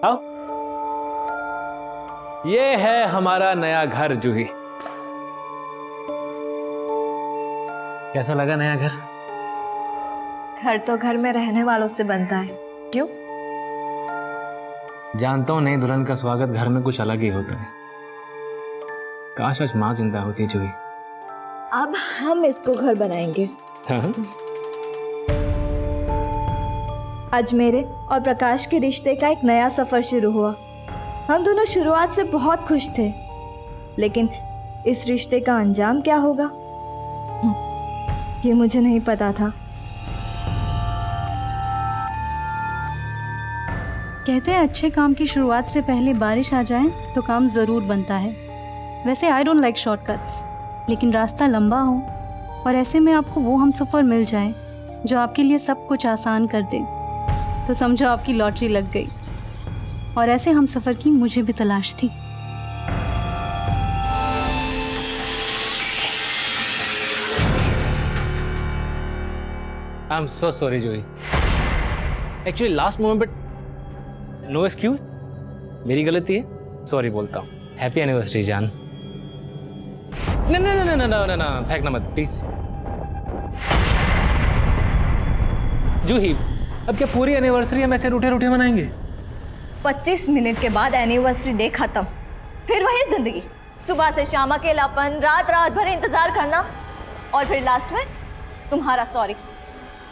आओ। ये है हमारा नया घर जूही। कैसा लगा नया घर? घर तो घर में रहने वालों से बनता है, क्यों? जानता हूं नई दुल्हन का स्वागत घर में कुछ अलग ही होता है। काश आज माँ जिंदा होती जूही। अब हम इसको घर बनाएंगे। हाँ? आज मेरे और प्रकाश के रिश्ते का एक नया सफर शुरू हुआ। हम दोनों शुरुआत से बहुत खुश थे, लेकिन इस रिश्ते का अंजाम क्या होगा ये मुझे नहीं पता था। कहते हैं अच्छे काम की शुरुआत से पहले बारिश आ जाए तो काम ज़रूर बनता है। वैसे आई डोंट लाइक शॉर्टकट्स, लेकिन रास्ता लंबा हो और ऐसे में आपको वो हम सफ़र मिल जाए जो आपके लिए सब कुछ आसान कर दे, तो समझो आपकी लॉटरी लग गई। और ऐसे हम सफ़र की मुझे भी तलाश थी। I am so sorry Juhi. Actually last moment but no excuse, मेरी गलती है, सॉरी बोलता हूँ। हैप्पी एनिवर्सरी जान। ना ना ना ना ना ना ना, फेंकना मत प्लीज। जूही, अब क्या पूरी एनिवर्सरी हम ऐसे रूठे रूठे मनाएंगे? 25 मिनट के बाद एनिवर्सरी डे खत्म, फिर वही जिंदगी। सुबह से शाम अकेलापन, रात रात भर इंतजार करना, और फिर लास्ट में तुम्हारा सॉरी।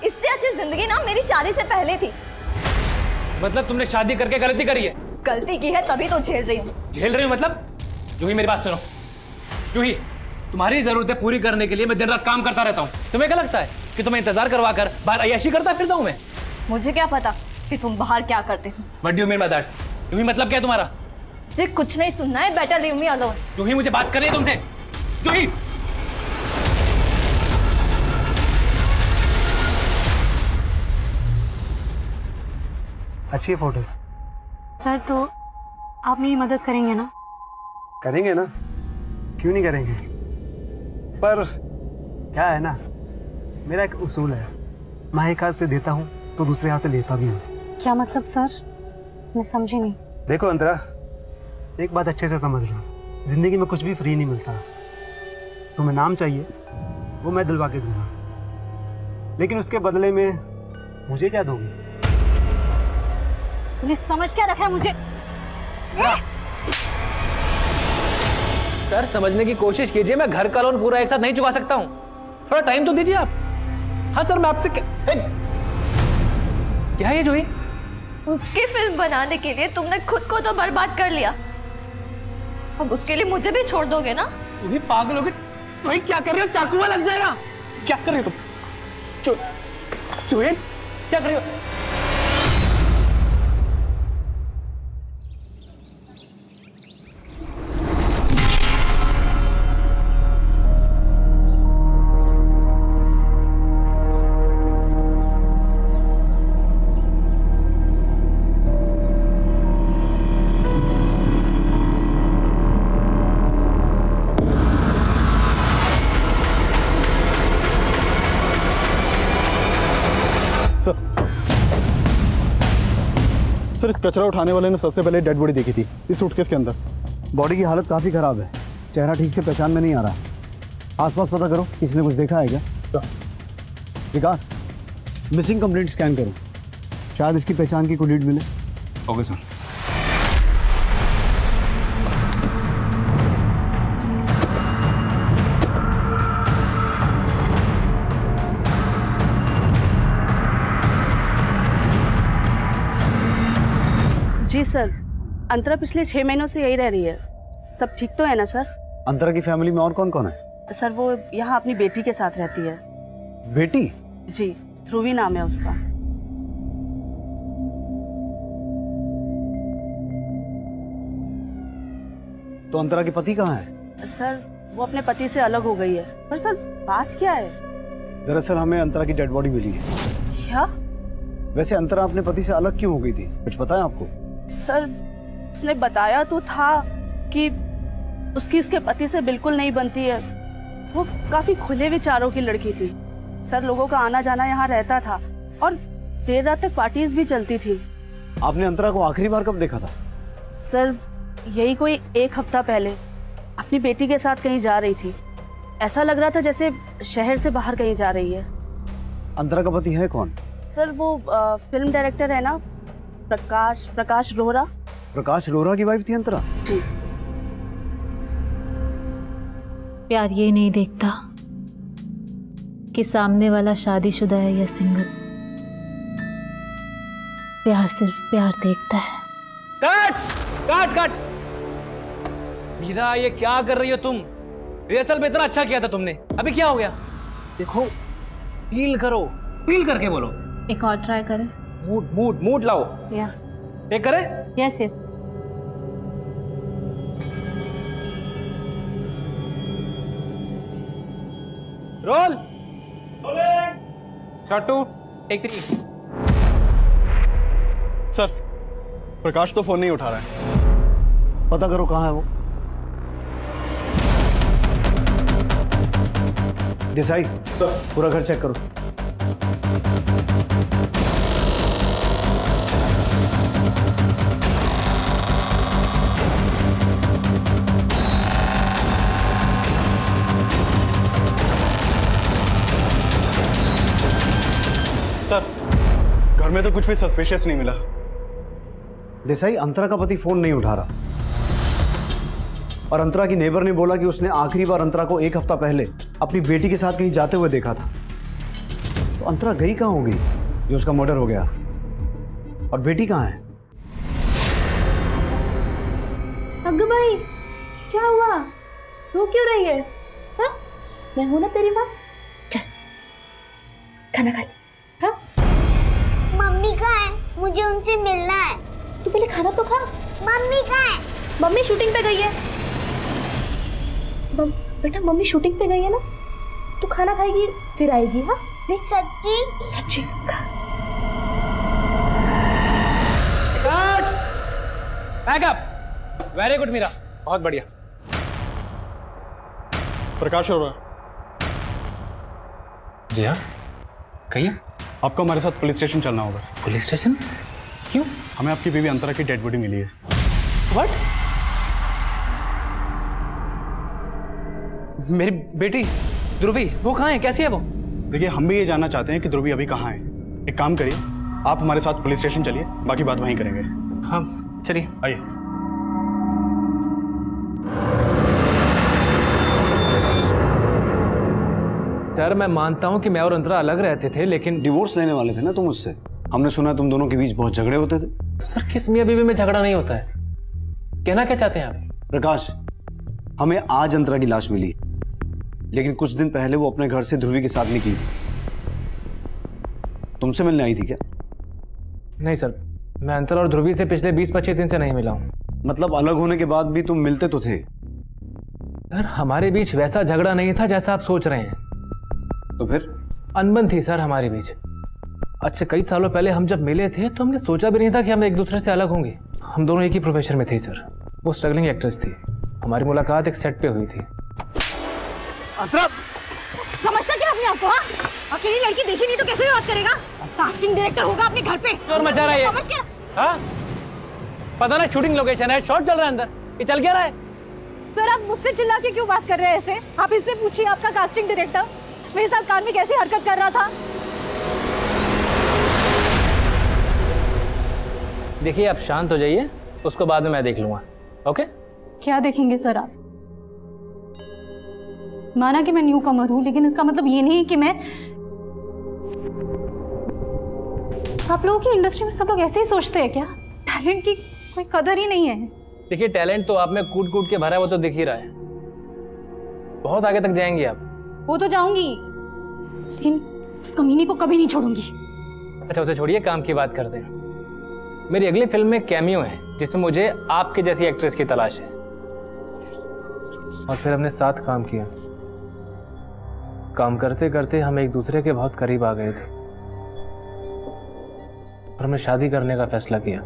इससे अच्छी जिंदगी ना मेरी शादी से पहले थी। मतलब तुमने शादी करके गलती करी है? गलती की है तभी तो झेल रही हूँ। झेल रही हूँ मतलब? जूही मेरी बात सुनो। जूही, तुम्हारी जरूरतें पूरी करने के लिए मैं दिन रात काम करता रहता हूँ। तुम्हें क्या लगता है कि तुम्हें इंतजार करवा कर बाहर अय्याशी करता फिरता हूँ मैं? मुझे क्या पता कि तुम बाहर क्या करते हो। What do you mean by that? जूही मतलब क्या है तुम्हारा? मुझे कुछ नहीं सुनना है, बेटर लीव मी अलोन। जूही मुझे बात करनी है तुमसे। जूही! अच्छी है फोटोज। सर तो आप मेरी मदद करेंगे ना? करेंगे ना, क्यों नहीं करेंगे। पर क्या है ना, मेरा एक उसूल है, मैं एक हाथ से देता हूँ तो दूसरे हाथ से लेता भी हूँ। क्या मतलब सर? मैं समझी नहीं। देखो अंतरा, एक बात अच्छे से समझ लो, जिंदगी में कुछ भी फ्री नहीं मिलता। तुम्हें नाम चाहिए, वो मैं दिलवा के दूंगा, लेकिन उसके बदले में मुझे क्या दोगे? तूने समझ क्या रखा है मुझे? सर समझने की कोशिश कीजिए, मैं घर का लोन पूरा एक साथ नहीं चुका सकता हूँ, थोड़ा टाइम तो दीजिए आप। हाँ सर, मैं आपसे क्या है ये जूही? उसकी फिल्म बनाने के लिए तुमने खुद को तो बर्बाद कर लिया, अब उसके लिए मुझे भी छोड़ दोगे ना? तुम भी पागल हो गए। तुम क्या कर रहे हो? चाकू में लग जाएगा। क्या कर रहे हो तुम? जूही क्या कर रहे हो? सर, इस कचरा उठाने वाले ने सबसे पहले डेड बॉडी देखी थी इस सूटकेस के अंदर। बॉडी की हालत काफ़ी ख़राब है, चेहरा ठीक से पहचान में नहीं आ रहा। आसपास पता करो, किसी ने कुछ देखा है क्या? विकास, मिसिंग कंप्लेंट स्कैन करो, शायद इसकी पहचान की कोई लीड मिले। Okay sir. जी सर, अंतरा पिछले 6 महीनों से यही रह रही है। सब ठीक तो है ना सर? अंतरा की फैमिली में और कौन कौन है? सर वो यहाँ अपनी बेटी के साथ रहती है। बेटी? जी, ध्रुवी नाम है उसका। तो अंतरा के पति कहाँ है? सर वो अपने पति से अलग हो गई है। पर सर बात क्या है? दरअसल हमें अंतरा की डेड बॉडी मिली है। क्या? वैसे अंतरा अपने पति से अलग क्यों हो गई थी, कुछ पता है आपको? सर उसने बताया तो था कि उसकी उसके पति से बिल्कुल नहीं बनती है। वो काफी खुले विचारों की लड़की थी। सर लोगों का आना जाना यहाँ रहता था और देर रात तक पार्टीज भी चलती थी। आपने अंतरा को आखिरी बार कब देखा था? सर यही कोई 1 हफ्ता पहले अपनी बेटी के साथ कहीं जा रही थी। ऐसा लग रहा था जैसे शहर से बाहर कहीं जा रही है। अंतरा का पति है कौन? सर वो फिल्म डायरेक्टर है ना, प्रकाश रोहरा। प्रकाश रोहरा की वाइफ थी अंतरा? जी। प्यार ये नहीं देखता कि सामने वाला शादीशुदा है या सिंगल। प्यार सिर्फ प्यार देखता है। Cut cut cut. मीरा ये क्या कर रही हो तुम? रिहर्सल में इतना अच्छा किया था तुमने, अभी क्या हो गया? देखो फील करो, फील करके बोलो। एक और ट्राई करें? मूड मूड मूड लाओ। या टेक करे? Yes yes. Roll. Shot 2 take 3। Sir Prakash तो फोन नहीं उठा रहा है। पता करो कहाँ है वो। देसाई पूरा घर चेक करो। सर घर में तो कुछ भी सस्पिशियस नहीं मिला। देसाई अंतरा का पति फोन नहीं उठा रहा और अंतरा की नेबर ने बोला कि उसने आखिरी बार अंतरा को 1 हफ्ता पहले अपनी बेटी के साथ कहीं जाते हुए देखा था। तो अंतरा गई कहाँ होगी जो उसका मर्डर हो गया? और बेटी कहाँ है? अग्गू भाई क्या हुआ? रो क्यों रही है? हाँ? मैं हूं ना तेरी माँ। चल खाना खा ले। हाँ? मम्मी कहाँ है? मुझे उनसे मिलना है। तू पहले खाना तो खा। मम्मी कहाँ है? मम्मी शूटिंग पे गई है। बेटा मम्मी शूटिंग पे गई है ना, तू खाना खाएगी फिर आएगी। हाँ नहीं सच्ची? सच्ची खा। Back up. Very good Meera, बहुत बढ़िया। प्रकाश हो रहा। जी हाँ कहिए। आपको हमारे साथ पुलिस स्टेशन चलना होगा। Police station? क्यों? हमें आपकी बीवी अंतरा की डेड बॉडी मिली है। व्हाट? मेरी बेटी ध्रुवी वो कहाँ है, कैसी है वो? देखिए हम भी ये जानना चाहते हैं कि ध्रुवी अभी कहाँ है। एक काम करिए, आप हमारे साथ पुलिस स्टेशन चलिए, बाकी बात वहीं करेंगे। हाँ चलिए। आइए। सर मैं मानता हूँ कि मैं और अंतरा अलग रहते थे, लेकिन डिवोर्स लेने वाले थे ना तुम उससे। हमने सुना तुम दोनों के बीच बहुत झगड़े होते थे। सर किस मियाँ बीवी में झगड़ा नहीं होता है? कहना क्या चाहते हैं आप? प्रकाश हमें आज अंतरा की लाश मिली, लेकिन कुछ दिन पहले वो अपने घर से ध्रुवी के साथ निकली थी। तुमसे मिलने आई थी क्या? नहीं सर, मैं अंतरा और ध्रुवी से पिछले 20-25 दिन से नहीं मिला हूँ। मतलब अलग होने के बाद भी तुम मिलते तो थे? सर हमारे बीच वैसा झगड़ा नहीं था जैसा आप सोच रहे हैं। तो फिर? अनबन थी सर हमारे बीच। आज से कई सालों पहले हम जब मिले थे तो हमने सोचा भी नहीं था कि हम एक दूसरे से अलग होंगे। हम दोनों एक ही प्रोफेशन में थे सर। वो स्ट्रगलिंग एक्ट्रेस थी, हमारी मुलाकात एक सेट पे हुई थी। समझता क्या अपने आप को? हाँ? अकेली लड़की देखी नहीं तो कैसे बात करेगा? कास्टिंग डायरेक्टर होगा अपने घर पे। और मचा रहा है ये। समझ क्या? हाँ? पता ना शूटिंग लोकेशन है, शॉट चल रहा है अंदर, ये चल क्या रहा है? सर आप मुझसे चिल्ला के क्यों बात कर रहे हैं ऐसे? आप इससे पूछिए आपका कास्टिंग डायरेक्टर मेरे साथ कार में कैसी हरकत कर रहा था। देखिए आप शांत हो जाइए, उसको बाद में मैं देख लूंगा। ओके? क्या देखेंगे सर आप? माना कि मैं न्यू कमर हूं, लेकिन इसका मतलब ये नहीं कि मैं। आप लोगों की इंडस्ट्री में सब लोग ऐसे ही सोचते हैं क्या? टैलेंट की कोई कदर ही नहीं है। देखिए टैलेंट तो आप में कूट कूट के भरा है, वो तो दिख ही रहा है। बहुत आगे तक जाएंगे आप। वो तो जाऊंगी, लेकिन इस कमीनी को कभी नहीं छोड़ूंगी। अच्छा उसे छोड़िए, काम की बात करते हैं। मेरी अगली फिल्म में कैमियो है जिसमें मुझे आपके जैसी एक्ट्रेस की तलाश है। और फिर हमने साथ काम किया। काम करते करते हम एक दूसरे के बहुत करीब आ गए थे और हमने शादी करने का फैसला किया।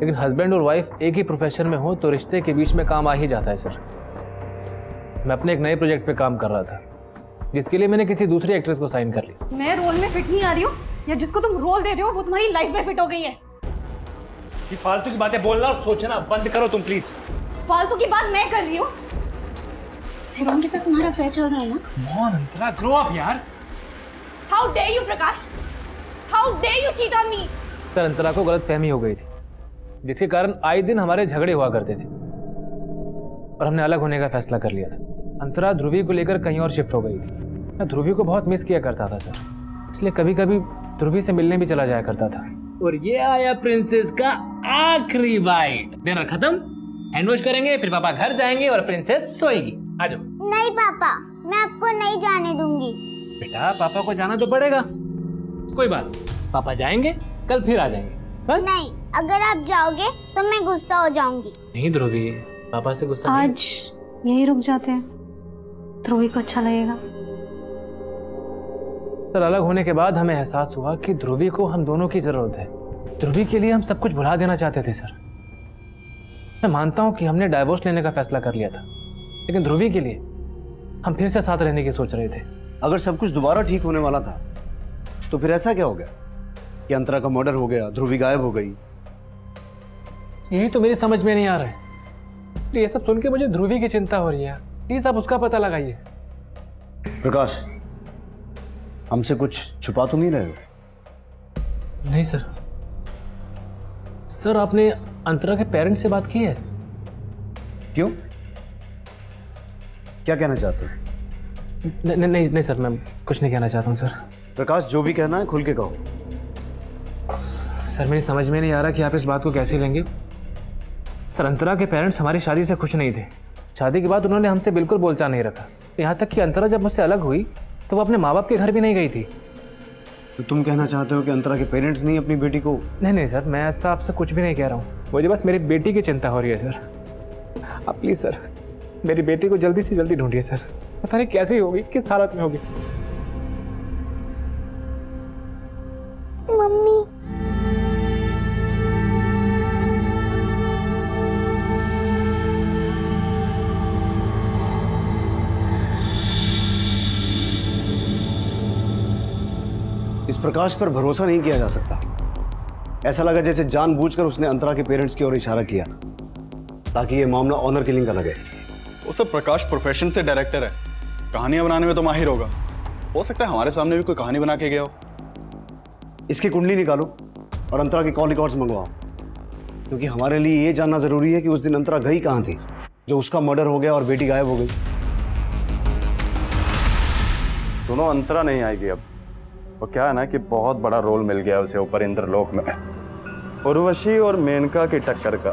लेकिन हस्बैंड और वाइफ एक ही प्रोफेशन में हो तो रिश्ते के बीच में काम आ ही जाता है सर। मैं अपने एक नए प्रोजेक्ट पे काम कर रहा था, जिसके लिए मैंने किसी दूसरी एक्ट्रेस को साइन कर लिया। मैं रोल में फिट नहीं आ रही हूँ, या जिसको तुम रोल दे रहे हो वो तुम्हारी लाइफ में फिट हो गई है। ये फालतू की बातें बोलना और सोचना बंद करो तुम प्लीज। फालतू की बात मैं कर रही हूँ। सिरोन के साथ तुम्हारा अफेयर चल रहा है ना? कौन अंतरा, ग्रो अप यार। How dare you Prakash, how dare you cheat on me. Sir Antara को गलतफहमी हो गई थी, जिसके कारण आए दिन हमारे झगड़े हुआ करते थे और हमने अलग होने का फैसला कर लिया था। अंतरा ध्रुवी को लेकर कहीं और शिफ्ट हो गई थी। मैं ध्रुवी को बहुत मिस किया करता था सर, इसलिए कभी कभी ध्रुवी से मिलने भी चला जाया करता था। और ये आया प्रिंसेस का आखिरी बाइट। डिनर खत्म, हैंड वॉश करेंगे, फिर पापा घर जाएंगे और प्रिंसेस सोएगी। आ जाओ। नहीं पापा, मैं आपको नहीं जाने दूंगी। बेटा पापा को जाना तो पड़ेगा, कोई बात, पापा जाएंगे, कल फिर आ जाएंगे बस। नहीं, अगर आप जाओगे तो मैं गुस्सा हो जाऊंगी। नहीं ध्रुवी, पापा से गुस्सा नहीं। आज यही रुक जाते हैं, ध्रुवी को अच्छा लगेगा। सर अलग होने के बाद हमें एहसास हुआ कि ध्रुवी को हम दोनों की जरूरत है। ध्रुवी के लिए हम सब कुछ भुला देना चाहते थे सर। मैं मानता हूं कि हमने डाइवोर्स लेने का फैसला कर लिया था, लेकिन ध्रुवी के लिए हम फिर से साथ रहने की सोच रहे थे। अगर सब कुछ दोबारा ठीक होने वाला था तो फिर ऐसा क्या हो गया कि अंतरा का मर्डर हो गया, ध्रुवी गायब हो गई? यही तो मेरी समझ में नहीं आ रहा है। ये सब सुन के मुझे ध्रुवी की चिंता हो रही है। प्लीज आप उसका पता लगाइए। प्रकाश, हमसे कुछ छुपा तो नहीं रहे हो? नहीं सर। सर आपने अंतरा के पेरेंट्स से बात की है? क्यों, क्या कहना चाहते हो? नहीं सर, मैं कुछ नहीं कहना चाहता हूँ सर। प्रकाश, जो भी कहना है खुल के कहो। सर मेरी समझ में नहीं आ रहा कि आप इस बात को कैसे लेंगे। सर अंतरा के पेरेंट्स हमारी शादी से खुश नहीं थे। शादी के बाद उन्होंने हमसे बिल्कुल बोलचाल नहीं रखा। यहाँ तक कि अंतरा जब मुझसे अलग हुई तो वो अपने माँ बाप के घर भी नहीं गई थी। तो तुम कहना चाहते हो कि अंतरा के पेरेंट्स नहीं अपनी बेटी को? नहीं सर, मैं ऐसा आपसे कुछ भी नहीं कह रहा हूँ। मुझे बस मेरी बेटी की चिंता हो रही है सर। आप प्लीज़ सर मेरी बेटी को जल्दी से जल्दी ढूंढिए सर। पता नहीं कैसी होगी, किस हालत में होगी। मम्मी, इस प्रकाश पर भरोसा नहीं किया जा सकता। ऐसा लगा जैसे जानबूझकर उसने अंतरा के पेरेंट्स की ओर इशारा किया ताकि ये मामला ऑनर किलिंग का लगे। वो सब प्रकाश प्रोफेशन से डायरेक्टर है, कहानियां बनाने में तो माहिर होगा। हो सकता है हमारे सामने भी कोई कहानी बना के गया हो। इसकी कुंडली निकालो और अंतरा के कॉल रिकॉर्ड्स मंगवाओ, क्योंकि हमारे लिए ये जानना जरूरी है कि उस दिन अंतरा गई कहाँ थी जो उसका मर्डर हो गया और बेटी गायब हो गई। दोनों अंतरा नहीं आएगी अब। वो क्या है ना कि बहुत बड़ा रोल मिल गया उसे ऊपर इंद्रलोक में, उर्वशी और मेनका की टक्कर का।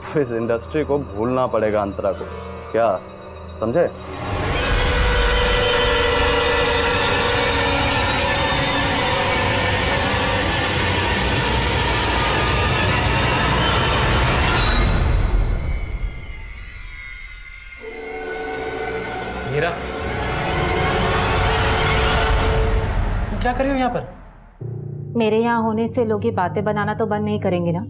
तो इस इंडस्ट्री को भूलना पड़ेगा अंतरा को, क्या समझे? मीरा, तुम क्या कर रही हो यहाँ पर? मेरे यहाँ होने से लोग ये बातें बनाना तो बंद नहीं करेंगे ना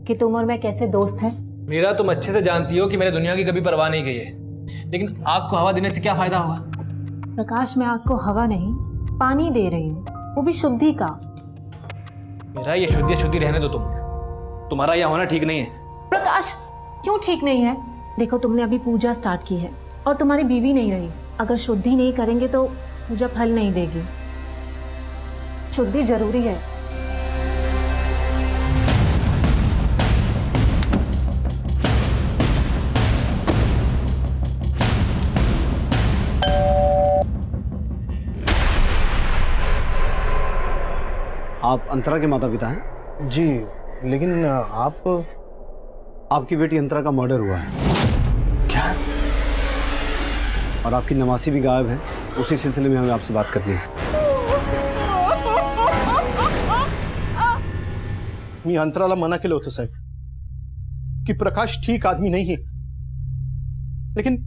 कि तुम और मैं कैसे दोस्त हैं। मीरा, तुम अच्छे से जानती हो कि मैंने दुनिया की कभी परवाह नहीं की है, लेकिन आग को हवा देने से क्या फायदा होगा? प्रकाश, मैं आग को हवा नहीं पानी दे रही हूँ, वो भी शुद्धि का। मीरा, ये शुद्धि रहने दो। तुम्हारा यहाँ होना ठीक नहीं है। प्रकाश, क्यों ठीक नहीं है? देखो तुमने अभी पूजा स्टार्ट की है और तुम्हारी बीवी नहीं रही। अगर शुद्धि नहीं करेंगे तो पूजा फल नहीं देगी। शुद्धि जरूरी है। आप अंतरा के माता पिता हैं? जी, लेकिन आपकी बेटी अंतरा का मर्डर हुआ है। क्या? और आपकी नवासी भी गायब है। उसी सिलसिले में हमें आपसे बात करनी है। मी अंतराला मना केलं होतं साहेब कि प्रकाश ठीक आदमी नहीं है, लेकिन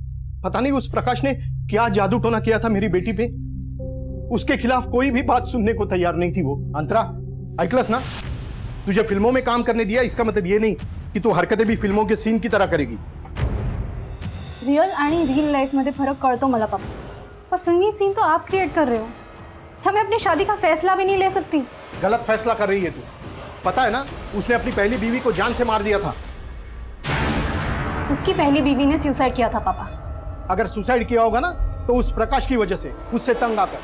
पता नहीं उस प्रकाश ने क्या जादू टोना किया था मेरी बेटी पे। उसके खिलाफ कोई भी बात सुनने को तैयार नहीं थी वो। अंतरा, ऐकलंस ना? तुझे फिल्मों में काम करने दिया इसका मतलब ये नहीं कि तू हरकतें भी फिल्मों के सीन की तरह करेगी। रियल आणि रियल लाइफ मध्ये फरक कळतो मला पापा, पर फिल्मी सीन तो आप क्रिएट कर रहे हो। हमें अपनी शादी का फैसला भी नहीं ले सकती। गलत फैसला कर रही है तू। पता है ना, उसने अपनी पहली बीवी को जान से मार दिया था। उसकी पहली बीवी ने सुसाइड किया था पापा। अगर सुसाइड किया होगा ना तो उस प्रकाश की वजह से, उससे तंग आकर।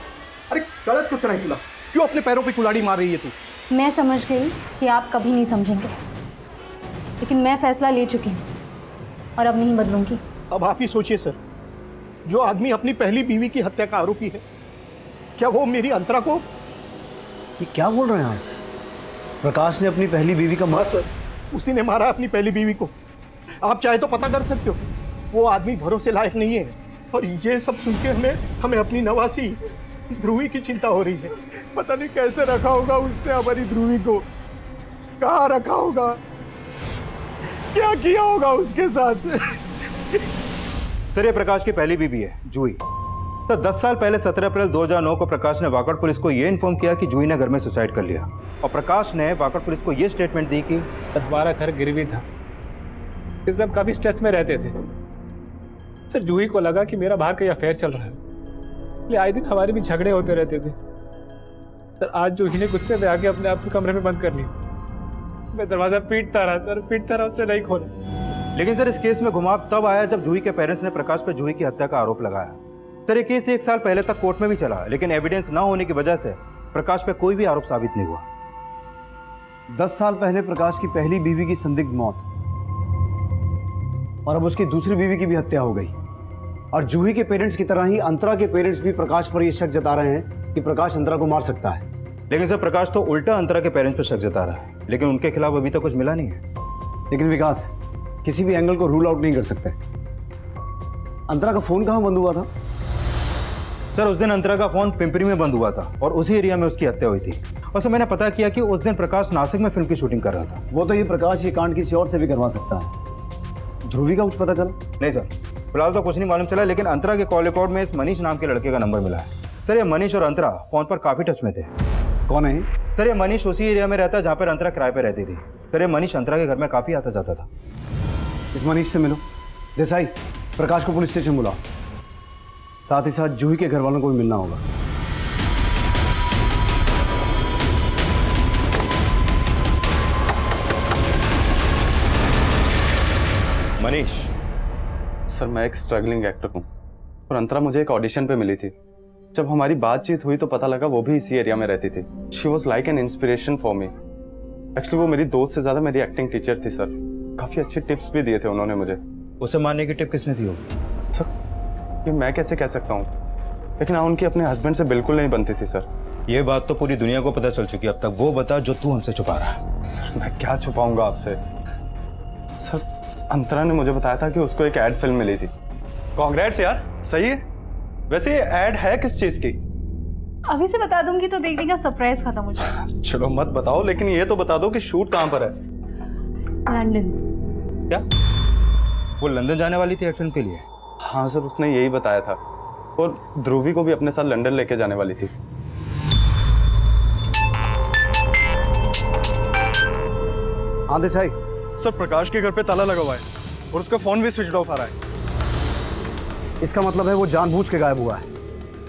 अरे गलत किस तरह किया? क्यों अपने पैरों पे कुल्हाड़ी मार रही है तू? मैं समझ गई कि आप कभी नहीं समझेंगे, लेकिन मैं फैसला ले चुकी हूँ और अब नहीं बदलूंगी। अब आप ही सोचिए सर, जो आदमी अपनी पहली बीवी की हत्या का आरोपी है, क्या वो मेरी अंतरा को? ये क्या बोल रहे हैं आप? प्रकाश ने अपनी पहली बीवी का सर, उसी ने मारा अपनी पहली बीवी को। आप चाहे तो पता कर सकते हो, वो आदमी भरोसे लायक नहीं है। और ये सब सुन के हमें अपनी नवासी ध्रुवी की चिंता हो रही है। पता नहीं कैसे रखा होगा उसने हमारी ध्रुवी को, कहाँ रखा होगा, क्या किया होगा उसके साथ। सर, ये प्रकाश की पहली बीवी है जूही। तो 10 साल पहले 17 अप्रैल 2009 को प्रकाश ने वाकड़ पुलिस को ये इन्फॉर्म किया कि जूही ने घर में सुसाइड कर लिया, और प्रकाश ने वाकड़ पुलिस को ये स्टेटमेंट दी कि हमारा घर गिरवी था, इसलिए हम काफ़ी स्ट्रेस में रहते थे। सर, जूही को लगा कि मेरा बाहर कहीं अफेयर चल रहा है, इसलिए आए दिन हमारे भी झगड़े होते रहते थे। सर, आज जूही ने गुस्से में आके अपने आप को कमरे में बंद कर लिया। मैं दरवाज़ा पीटता रहा सर, पीटता रहा, उसने नहीं खोला। लेकिन सर, इस केस में घुमाव तब आया जब जूही के पेरेंट्स ने प्रकाश पर जूही की हत्या का आरोप लगाया। सर, ये केस 1 साल पहले तक कोर्ट में भी चला, लेकिन एविडेंस ना होने की वजह से प्रकाश पे कोई भी आरोप साबित नहीं हुआ। 10 साल पहले प्रकाश की पहली बीवी की संदिग्ध मौत, और अब उसकी दूसरी बीवी की भी हत्या हो गई। और जूही के पेरेंट्स की तरह ही अंतरा के पेरेंट्स भी प्रकाश पर यह शक जता रहे हैं कि प्रकाश अंतरा को मार सकता है। लेकिन सर, प्रकाश तो उल्टा अंतरा के पेरेंट्स पर शक जता रहा है, लेकिन उनके खिलाफ अभी तक कुछ मिला नहीं है। लेकिन विकास, किसी भी एंगल को रूल आउट नहीं कर सकते। अंतरा का फोन कहाँ बंद हुआ था? सर, उस दिन अंतरा का फोन पिंपरी में बंद हुआ था और उसी एरिया में उसकी हत्या हुई थी। और सर, मैंने पता किया कि उस दिन प्रकाश नासिक में फिल्म की शूटिंग कर रहा था। वो तो ये प्रकाश ये कांड किसी और से भी करवा सकता है। ध्रुवी का कुछ पता चला? नहीं सर, फिलहाल तो कुछ नहीं मालूम चला, लेकिन अंतरा के कॉल रिकॉर्ड में इस मनीष नाम के लड़के का नंबर मिला है। सर, ये मनीष और अंतरा फोन पर काफी टच में थे। कौन है? सर, ये मनीष उसी एरिया में रहता है जहाँ पर अंतरा किराए पे रहती थी। सर, ये मनीष अंतरा के घर में काफी आता जाता था। इस मनीष से मिलो। देसाई, प्रकाश को पुलिस स्टेशन बुलाओ, साथ ही साथ जूही के घर वालों को भी मिलना होगा। मनीष सर, मैं एक स्ट्रगलिंग एक्टर हूँ और अंतरा मुझे एक ऑडिशन पे मिली थी। जब हमारी बातचीत हुई तो पता लगा वो भी इसी एरिया में रहती थी। She was like an inspiration for me. Actually वो मेरी दोस्त से ज्यादा मेरी एक्टिंग टीचर थी सर। काफी अच्छे टिप्स भी दिए थे उन्होंने मुझे। उसे मारने की टिप किसने दी होगी? सर, ये मैं कैसे कह सकता हूँ, लेकिन हाँ, उनकी अपने हस्बैंड से बिल्कुल नहीं बनती थी सर। ये बात तो पूरी दुनिया को पता चल चुकी है। अब तक वो बता जो तू हमसे छुपा रहा है। सर, मैं क्या छुपाऊंगा आपसे। सर, अंतरा ने मुझे बताया था कि उसको एक एड फिल्म मिली थी। कांग्रेट्स यार, सही है। वैसे ये एड है किस चीज की? अभी से बता दूंगी तो देखने का सरप्राइज खत्म हो जाएगा। चलो मत बताओ, लेकिन ये तो बता दो कि शूट कहाँ पर है। लंदन। क्या वो लंदन जाने वाली थी एड फिल्म के लिए? हाँ सर, उसने यही बताया था, और ध्रुवी को भी अपने साथ लंदन लेके जाने वाली थी। हाँ देसाई। सर, प्रकाश के घर पे ताला लगा हुआ है और उसका फोन भी स्विच ऑफ आ रहा है। इसका मतलब है वो जानबूझ के गायब हुआ है।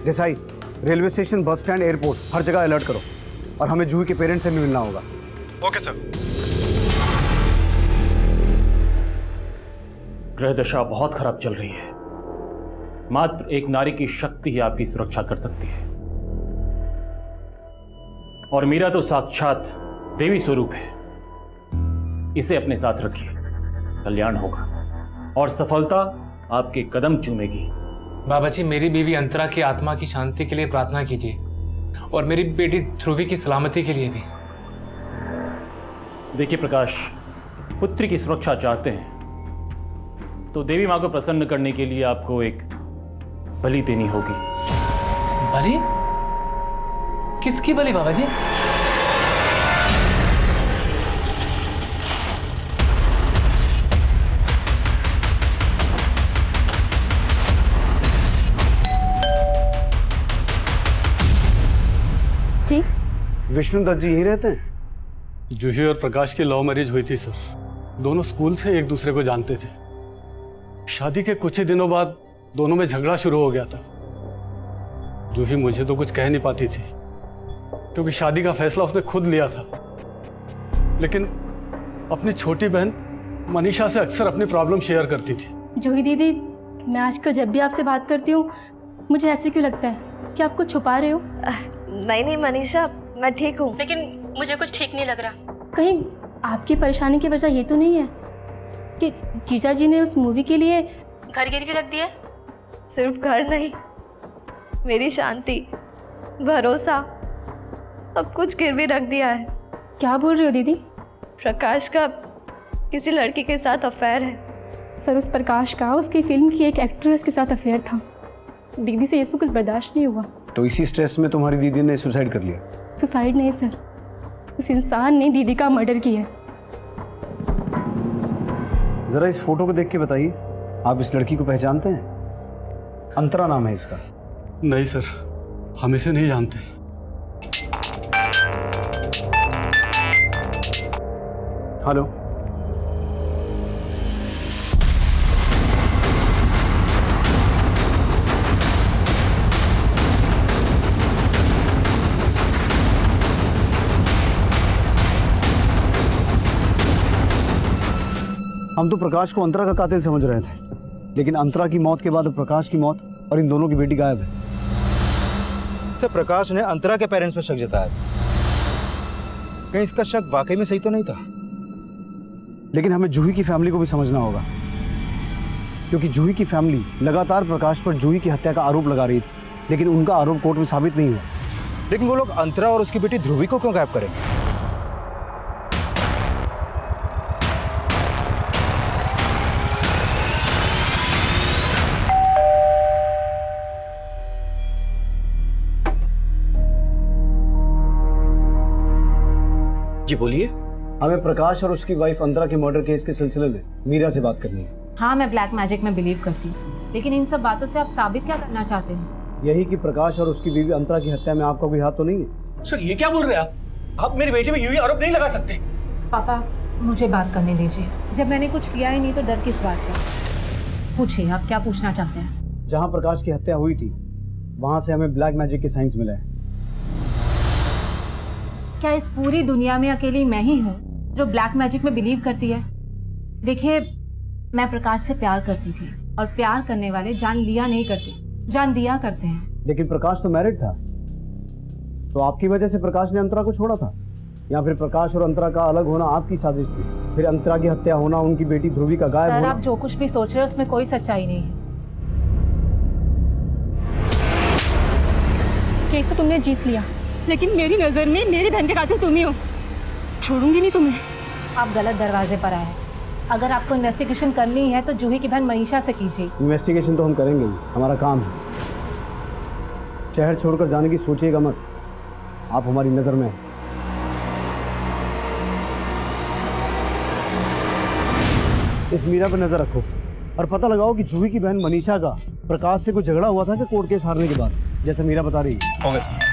Desai, railway station, bus stand, airport, हर जगह अलर्ट करो, और हमें जूही के पेरेंट्स से भी मिलना होगा। Okay sir. ग्रह दशा बहुत खराब चल रही है। मात्र एक नारी की शक्ति ही आपकी सुरक्षा कर सकती है, और मीरा तो साक्षात देवी स्वरूप है। इसे अपने साथ रखिए, कल्याण होगा और सफलता आपके कदम चूमेगी। बाबा जी, मेरी बीवी अंतरा की आत्मा की शांति के लिए प्रार्थना कीजिए, और मेरी बेटी ध्रुवी की सलामती के लिए भी। देखिए प्रकाश, पुत्री की सुरक्षा चाहते हैं तो देवी मां को प्रसन्न करने के लिए आपको एक बलि देनी होगी। बलि? किसकी बलि बाबा जी? जी, विष्णु दत्त जी यहीं रहते हैं? जूही और प्रकाश की लव मैरिज हुई थी सर। दोनों स्कूल से एक दूसरे को जानते थे। शादी के कुछ ही दिनों बाद दोनों में झगड़ा शुरू हो गया था। जूही मुझे तो कुछ कह नहीं पाती थी क्योंकि शादी का फैसला उसने खुद लिया था, लेकिन अपनी छोटी बहन मनीषा से अक्सर अपनी प्रॉब्लम शेयर करती थी। जूही दीदी, मैं आजकल जब भी आपसे बात करती हूँ मुझे ऐसे क्यों लगता है कि आप कुछ छुपा रहे हो? नहीं नहीं मनीषा, मैं ठीक हूँ। लेकिन मुझे कुछ ठीक नहीं लग रहा। कहीं आपकी परेशानी की वजह ये तो नहीं है कि जीजा जी ने उस मूवी के लिए घर गिरवी रख दिया? सिर्फ घर नहीं, मेरी शांति, भरोसा, सब कुछ गिरवी रख दिया है। क्या बोल रही हो दीदी? प्रकाश का किसी लड़की के साथ अफेयर है। सर, उस प्रकाश का उसकी फिल्म की एक एक्ट्रेस के साथ अफेयर था। दीदी से इसमें कुछ बर्दाश्त नहीं हुआ, तो इसी स्ट्रेस में तुम्हारी दीदी ने सुसाइड कर लिया? सुसाइड नहीं सर, उस इंसान ने दीदी का मर्डर किया। जरा इस फोटो को देख के बताइए, आप इस लड़की को पहचानते हैं? अंतरा नाम है इसका। नहीं सर, हम इसे नहीं जानते। हेलो, हम तो प्रकाश को अंतरा का कातिल समझ रहे थे, लेकिन अंतरा की मौत के बाद प्रकाश की मौत और इन दोनों की बेटी गायब है। सर, प्रकाश ने अंतरा के पेरेंट्स पर शक जताया। कहीं इसका शक वाकई में सही तो नहीं था? लेकिन हमें जूही की फैमिली को भी समझना होगा, क्योंकि जूही की फैमिली लगातार प्रकाश पर जूही की हत्या का आरोप लगा रही थी, लेकिन उनका आरोप कोर्ट में साबित नहीं हुआ। लेकिन वो लोग अंतरा और उसकी बेटी ध्रुवी को क्यों गायब करेंगे? जी बोलिए। हमें प्रकाश और उसकी वाइफ अंतरा के मर्डर केस के सिलसिले में मीरा से बात करनी है। हाँ, मैं ब्लैक मैजिक में बिलीव करती हूँ, लेकिन इन सब बातों से आप साबित क्या करना चाहते हैं? यही कि प्रकाश और उसकी बीवी अंतरा की हत्या में आपका कोई हाथ तो नहीं है? सर ये क्या बोल रहे हैं आप मेरी बेटी पे यूं ही आरोप नहीं लगा सकते। पापा, मुझे बात करने दीजिए। जब मैंने कुछ किया ही नहीं तो डर किस बात का? पूछिए, आप क्या पूछना चाहते हैं? जहाँ प्रकाश की हत्या हुई थी वहां से हमें ब्लैक मैजिक के साइंस मिले हैं। क्या इस पूरी दुनिया में अकेली मैं ही हूँ जो ब्लैक मैजिक में बिलीव करती है? देखिए, मैं प्रकाश से प्यार करती थी और प्यार करने वाले जान लिया नहीं करते, जान दिया करते हैं। लेकिन प्रकाश तो मैरिड था, तो आपकी वजह से प्रकाश ने अंतरा को छोड़ा था, या फिर प्रकाश और अंतरा का अलग होना आपकी साजिश थी? फिर अंतरा की हत्या होना, उनकी बेटी ध्रुवी का गायब होना। आप जो कुछ भी सोच रहे हो उसमें कोई सच्चाई नहीं है। केस तो तुमने जीत लिया, लेकिन मेरी नजर में मेरे धन के कातिल तुम ही हो। छोड़ूंगी नहीं तुम्हें। आप गलत दरवाजे पर आए हैं। अगर आपको इन्वेस्टिगेशन करनी है तो जूही की बहन मनीषा से कीजिए। इन्वेस्टिगेशन तो हम करेंगे ही, हमारा काम है। शहर छोड़कर जाने की सोचिएगा मत, आप हमारी नजर में हैं। इस मीरा पर नजर रखो और पता लगाओ कि जूही की बहन मनीषा का प्रकाश से कोई झगड़ा हुआ था कि कोर्ट केस हारने के बाद, जैसे मीरा बता रही है। Okay sir.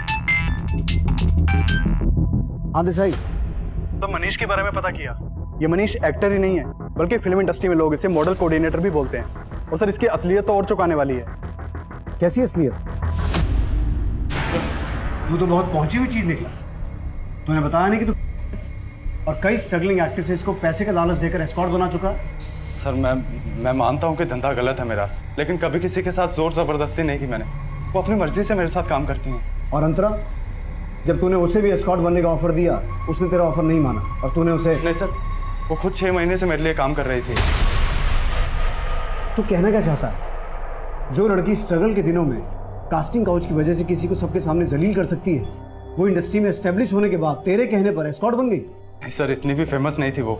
हाँ देसाई, तो मनीष के बारे में पता किया। ये मनीष एक्टर ही नहीं है, बल्कि फिल्म इंडस्ट्री में लोग इसे मॉडल कोऑर्डिनेटर भी बोलते हैं। और सर, इसकी असलियत तो और चुकाने वाली है। कैसी असलियत? तू तो बहुत पहुंची हुई चीज निकला। तूने बताया नहीं कि तू और कई स्ट्रगलिंग एक्ट्रेसेस को पैसे का लालच देकर एस्कॉर्ट बना चुका है। सर, मैं मानता हूँ कि धंधा गलत है मेरा, लेकिन कभी किसी के साथ जोर जबरदस्ती नहीं की मैंने। वो अपनी मर्जी से मेरे साथ काम करती हैं। और अंतरा, जब तूने उसे भी एस्कॉर्ट बनने का ऑफर दिया, उसने तेरा ऑफर नहीं माना और तूने उसे। नहीं सर, वो खुद 6 महीने से मेरे लिए काम कर रही थी। तू कहना क्या चाहता है? जो लड़की स्ट्रगल के दिनों में कास्टिंग काउच की वजह से किसी को सबके सामने जलील कर सकती है, वो इंडस्ट्री में एस्टेब्लिश होने के बाद तेरे कहने पर एस्कॉर्ट बन गई। नहीं सर, इतनी भी फेमस नहीं थी वो,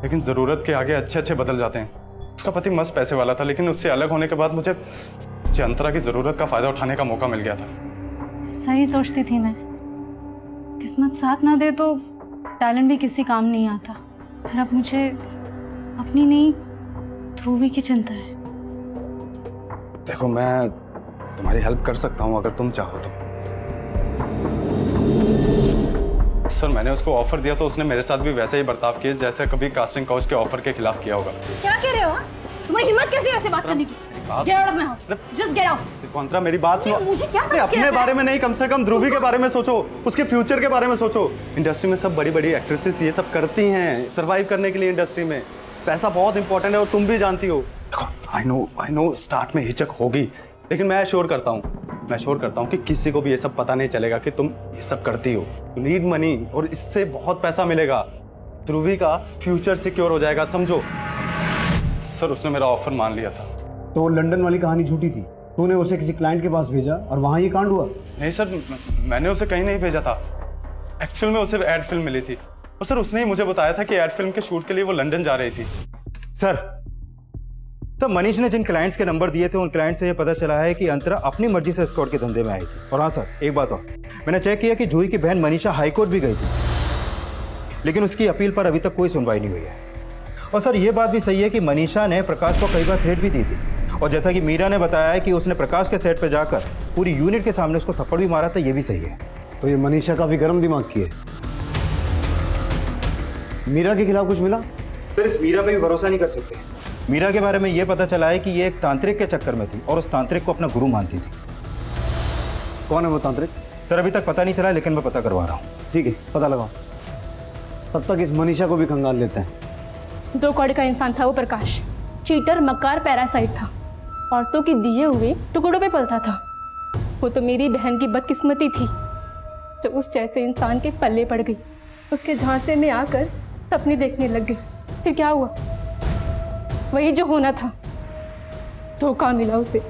लेकिन ज़रूरत के आगे अच्छे अच्छे बदल जाते हैं। उसका पति मस्त पैसे वाला था, लेकिन उससे अलग होने के बाद मुझे अंतरा की ज़रूरत का फ़ायदा उठाने का मौका मिल गया था। सही सोचती थी मैं, किस्मत साथ ना दे तो टैलेंट भी किसी काम नहीं आता। फिर अब मुझे अपनी नहीं, ध्रुवी की चिंता है। देखो, मैं तुम्हारी हेल्प कर सकता हूँ अगर तुम चाहो तो। सर मैंने उसको ऑफर दिया तो उसने मेरे साथ भी वैसे ही बर्ताव किया जैसे कभी कास्टिंग काउच के ऑफर के खिलाफ किया होगा। क्या कह रहे हो? तुम्हारी हिम्मत कैसे ऐसे बात करने की? Get out of my house. Just get out. अंतरा मेरी बात सुनो। मुझे क्या समझ के अपने रखा है? बारे में नहीं, कम से कम ध्रुवी के बारे में सोचो, उसके फ्यूचर के बारे में सोचो। इंडस्ट्री में सब बड़ी बड़ी एक्ट्रेसेस ये सब करती हैं सरवाइव करने के लिए। इंडस्ट्री में पैसा बहुत इंपॉर्टेंट है और तुम भी जानती हो। आई नो स्टार्ट में हिचक होगी, लेकिन मैं श्योर करता हूँ कि किसी को भी ये सब पता नहीं चलेगा कि तुम ये सब करती हो। यू नीड मनी और इससे बहुत पैसा मिलेगा। ध्रुवी का फ्यूचर सिक्योर हो जाएगा, समझो। सर उसने मेरा ऑफर मान लिया था। तो लंदन वाली कहानी झूठी थी? तूने उसे किसी क्लाइंट के पास भेजा और वहां ये कांड हुआ? नहीं सर, मैंने उसे कहीं नहीं भेजा था। एक्चुअल में उसे एड फिल्म मिली थी और सर उसने ही मुझे बताया था कि एड फिल्म के शूट के लिए वो लंदन जा रही थी। सर मनीष ने जिन क्लाइंट्स के नंबर दिए थे उन क्लाइंट से ये पता चला है कि अंतरा अपनी मर्जी से एस्कॉर्ट के धंधे में आई थी। और हाँ सर, एक बात और, मैंने चेक किया कि जूही की बहन मनीषा हाईकोर्ट भी गई थी, लेकिन उसकी अपील पर अभी तक कोई सुनवाई नहीं हुई है। और सर ये बात भी सही है कि मनीषा ने प्रकाश को कई बार थ्रेट भी दी थी, और जैसा कि मीरा ने बताया है कि उसने प्रकाश के सेट पर जाकर पूरी यूनिट के सामने उसको थप्पड़ भी मारा था, ये भी सही है। तो ये मनीषा का भी गर्म दिमाग की है। मीरा के खिलाफ कुछ मिला? सर इस मीरा पे भी भरोसा नहीं कर सकते। मीरा के बारे में ये पता चला है कि ये एक तांत्रिक के चक्कर में थी और उस तांत्रिक को अपना गुरु मानती थी। कौन है वो तांत्रिक? सर अभी तक पता नहीं चला, लेकिन मैं पता करवा रहा हूँ। ठीक है, पता लगाओ। तब तक इस मनीषा को भी खंगाल लेते हैं। 2 कौड़ी का इंसान था वो प्रकाश। चीटर, मक्कार, पैरासाइट था। औरतों के दिए हुए टुकड़ों पे पलता था। वो तो मेरी बहन की बदकिस्मती थी जो उस जैसे इंसान के पल्ले पड़ गई। उसके झांसे में आकर सपने देखने लग गई। फिर क्या हुआ? वही जो होना था, धोखा मिला उसे।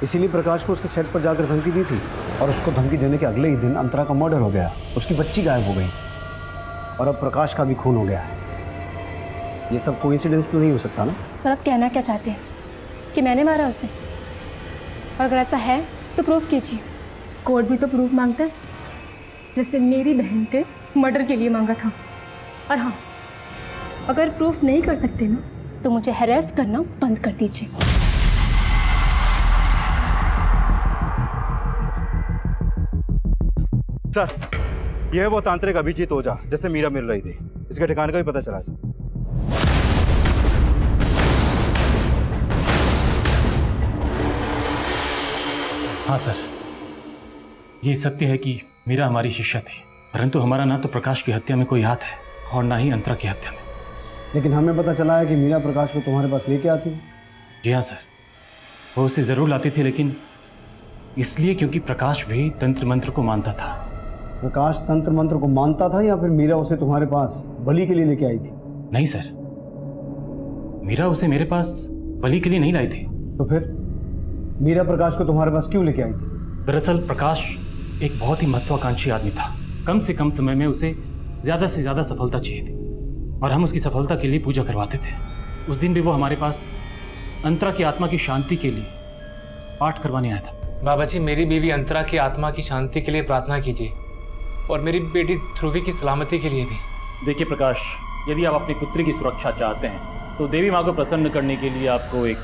इसीलिए प्रकाश को उसके सेट पर जाकर धमकी दी थी और उसको धमकी देने के अगले ही दिन अंतरा का मर्डर हो गया, उसकी बच्ची गायब हो गई और अब प्रकाश का भी खून हो गया है। ये सब कोइंसिडेंस तो नहीं हो सकता ना? पर आप कहना क्या चाहते हैं कि मैंने मारा उसे? और अगर ऐसा है तो प्रूफ कीजिए। कोर्ट भी तो प्रूफ मांगता है, जैसे मेरी बहन के मर्डर के लिए मांगा था। और हाँ, अगर प्रूफ नहीं कर सकते ना तो मुझे हैरेस करना बंद कर दीजिए। सर यह है वो तांत्रिक अभिजीत ओझा जैसे मीरा मिल रही थी। इसके ठिकाने का भी पता चला सर। हाँ सर, ये सत्य है कि मीरा हमारी शिष्या थी, परंतु हमारा ना तो प्रकाश की हत्या में कोई हाथ है और ना ही अंतरा की हत्या में। लेकिन हमें पता चला है कि मीरा प्रकाश को तुम्हारे पास लेके आती है। जी हाँ सर, वो उसे ज़रूर लाती थी, लेकिन इसलिए क्योंकि प्रकाश भी तंत्र मंत्र को मानता था। प्रकाश तंत्र मंत्र को मानता था या फिर मीरा उसे तुम्हारे पास बलि के लिए लेके आई थी? नहीं सर, मीरा उसे मेरे पास बलि के लिए नहीं लाई थी। तो फिर मीरा प्रकाश को तुम्हारे पास क्यों लेके आई थी? दरअसल प्रकाश एक बहुत ही महत्वाकांक्षी आदमी था। कम से कम समय में उसे ज़्यादा से ज़्यादा सफलता चाहिए थी और हम उसकी सफलता के लिए पूजा करवाते थे। उस दिन भी वो हमारे पास अंतरा की आत्मा की शांति के लिए पाठ करवाने आया था। बाबा जी, मेरी बीवी अंतरा की आत्मा की शांति के लिए प्रार्थना कीजिए और मेरी बेटी ध्रुवी की सलामती के लिए भी। देखिए प्रकाश, यदि आप अपनी पुत्री की सुरक्षा चाहते हैं तो देवी माँ को प्रसन्न करने के लिए आपको एक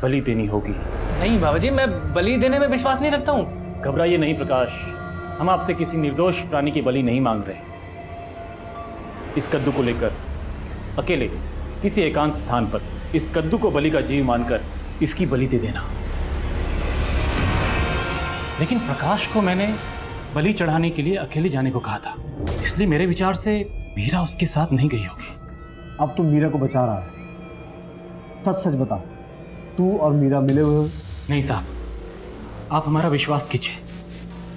बलि देनी होगी। नहीं बाबा जी, मैं बलि देने में विश्वास नहीं रखता हूँ। घबराइए नहीं प्रकाश, हम आपसे किसी निर्दोष प्राणी की बलि नहीं मांग रहे। इस कद्दू को लेकर अकेले किसी एकांत स्थान पर इस कद्दू को बलि का जीव मानकर इसकी बलि दे देना। लेकिन प्रकाश को मैंने बलि चढ़ाने के लिए अकेले जाने को कहा था, इसलिए मेरे विचार से मीरा उसके साथ नहीं गई होगी। अब तुम मीरा को बचा रहा है, सच सच बता, तू और मीरा मिले हुए हो? नहीं साहब, आप हमारा विश्वास कीजिए।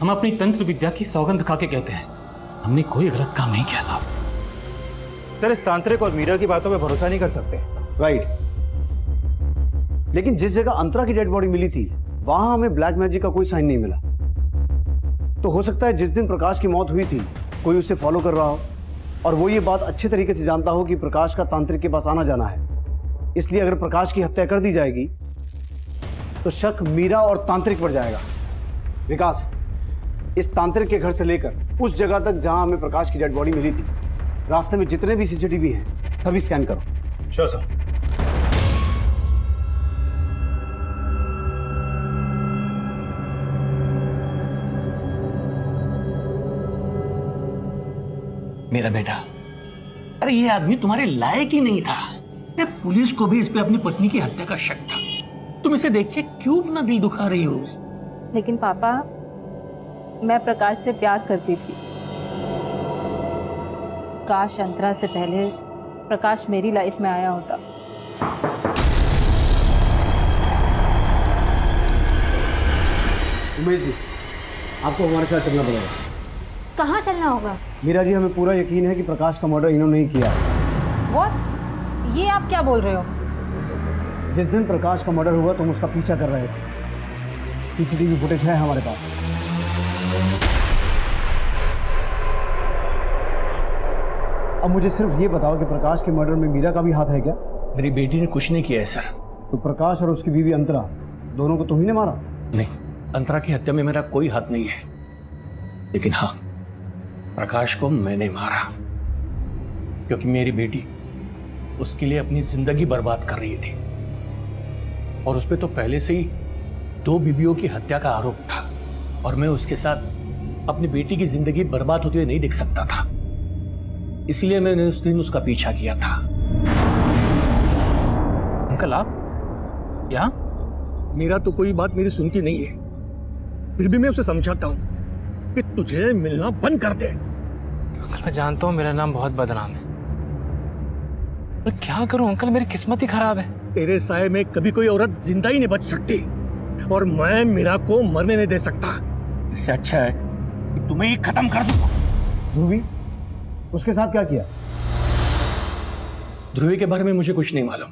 हम अपनी तंत्र विद्या की सौगंध खा के कहते हैं, हमने कोई गलत काम नहीं किया साहब। सर इस तांत्रिक और मीरा की बातों पे भरोसा नहीं कर सकते। राइट, लेकिन जिस जगह अंतरा की डेड बॉडी मिली थी वहां हमें ब्लैक मैजिक का कोई साइन नहीं मिला। तो हो सकता है जिस दिन प्रकाश की मौत हुई थी कोई उसे फॉलो कर रहा हो और वो ये बात अच्छे तरीके से जानता हो कि प्रकाश का तांत्रिक के पास आना जाना है। इसलिए अगर प्रकाश की हत्या कर दी जाएगी तो शक मीरा और तांत्रिक पर जाएगा। विकास, इस तांत्रिक के घर से लेकर उस जगह तक जहां हमें प्रकाश की डेड बॉडी मिली थी, रास्ते में जितने भी सीसीटीवी हैं सभी स्कैन करो। Sure sir. मेरा बेटा, अरे ये आदमी तुम्हारे लायक ही नहीं था। अरे पुलिस को भी इस पे अपनी पत्नी की हत्या का शक था। तुम इसे देख के क्यों अपना दिल दुखा रही हो? लेकिन पापा, मैं प्रकाश से प्यार करती थी। काश अंतरा से पहले प्रकाश मेरी लाइफ में आया होता। उमेश जी, आपको हमारे साथ चलना पड़ेगा। कहाँ चलना होगा? मीरा जी, हमें पूरा यकीन है कि प्रकाश का मर्डर इन्होंने ही किया। व्हाट? ये आप क्या बोल रहे हो? जिस दिन प्रकाश का मर्डर हुआ तुम उसका पीछा कर रहे थे। सीसीटीवी फुटेज है हमारे पास। अब मुझे सिर्फ ये बताओ कि प्रकाश के मर्डर में मीरा का भी हाथ है क्या? मेरी बेटी ने कुछ नहीं किया है सर। तो प्रकाश और उसकी बीवी अंतरा दोनों को तुम्ही ने मारा? नहीं, अंतरा की हत्या में मेरा कोई हाथ नहीं है, लेकिन हाँ, प्रकाश को मैंने मारा क्योंकि मेरी बेटी उसके लिए अपनी जिंदगी बर्बाद कर रही थी और उस पर तो पहले से ही 2 बीवियों की हत्या का आरोप था और मैं उसके साथ अपनी बेटी की जिंदगी बर्बाद होते हुए नहीं देख सकता था। इसलिए मैंने उस दिन उसका पीछा किया था। अंकल आप यहाँ? मेरा तो कोई बात मेरी सुनती नहीं है, फिर भी मैं उसे समझाता हूं कि तुझे मिलना बंद कर दे। अंकल मैं जानता हूँ मेरा नाम बहुत बदनाम है, पर क्या करूं अंकल, मेरी किस्मत ही खराब है। तेरे साए में कभी कोई औरत जिंदा ही नहीं बच सकती और मैं मीरा को मरने नहीं दे सकता। इससे अच्छा है कि तुम्हें ही खत्म कर दूं। ध्रुवी, उसके साथ क्या किया? ध्रुवी के बारे में मुझे कुछ नहीं मालूम,